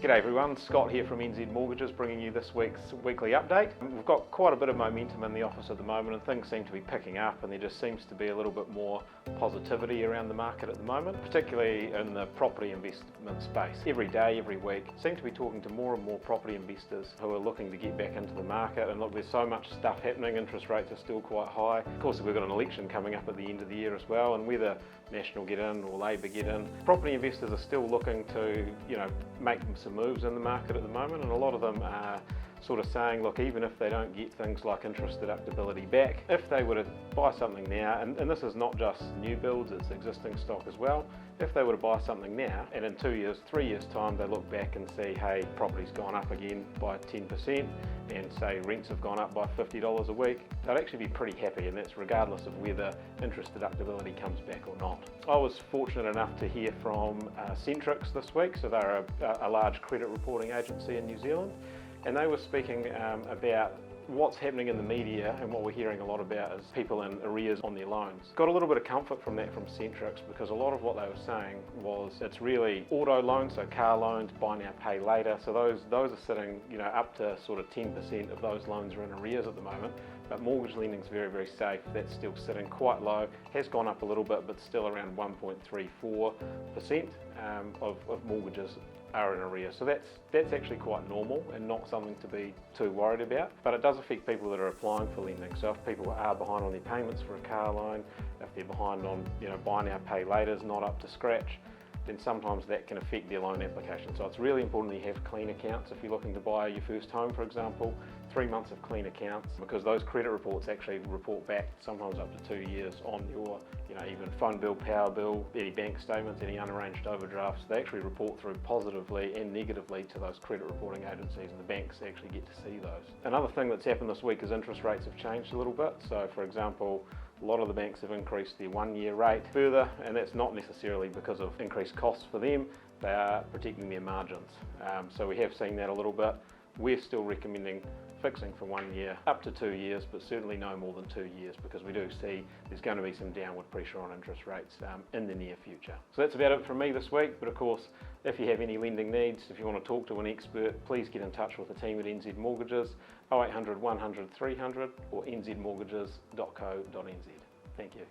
G'day everyone, Scott here from NZ Mortgages bringing you this week's weekly update. We've got quite a bit of momentum in the office at the moment and things seem to be picking up, and there just seems to be a little bit more positivity around the market at the moment, particularly in the property investment space. Every day, every week, seem to be talking to more and more property investors who are looking to get back into the market. And look, there's so much stuff happening, interest rates are still quite high. Of course, we've got an election coming up at the end of the year as well, and whether National get in or Labor get in, property investors are still looking to, make some moves in the market at the moment, and a lot of them are sort of saying, look, even if they don't get things like interest deductibility back, if they were to buy something now, and this is not just new builds, it's existing stock as well, if they were to buy something now and in 2 years, 3 years time they look back and see, hey, property's gone up again by 10% and say rents have gone up by $50 a week, they'd actually be pretty happy, and that's regardless of whether interest deductibility comes back or not. I was fortunate enough to hear from Centrix this week, so they're a large credit reporting agency in New Zealand, and they were speaking about what's happening in the media, and what we're hearing a lot about is people in arrears on their loans. Got a little bit of comfort from that from Centrix, because a lot of what they were saying was it's really auto loans, so car loans, buy now, pay later. So those are sitting, up to sort of 10% of those loans are in arrears at the moment. But mortgage lending is very, very safe. That's still sitting quite low. Has gone up a little bit, but still around 1.34% of mortgages are in arrears. So that's actually quite normal and not something to be too worried about. But it does affect people that are applying for lending. So if people are behind on their payments for a car loan, if they're behind on buy now, pay later is not up to scratch, then sometimes that can affect their loan application. So it's really important that you have clean accounts. If you're looking to buy your first home, for example, 3 months of clean accounts, because those credit reports actually report back sometimes up to 2 years on your, even phone bill, power bill, any bank statements, any unarranged overdrafts. They actually report through positively and negatively to those credit reporting agencies, and the banks actually get to see those. Another thing that's happened this week is interest rates have changed a little bit. So for example, a lot of the banks have increased their 1 year rate further, and that's not necessarily because of increased costs for them. They are protecting their margins. So we have seen that a little bit. We're still recommending fixing for 1 year, up to 2 years, but certainly no more than 2 years, because we do see there's going to be some downward pressure on interest rates in the near future. So that's about it from me this week, but of course, if you have any lending needs, if you want to talk to an expert, please get in touch with the team at NZ Mortgages, 0800 100 300 or nzmortgages.co.nz. Thank you.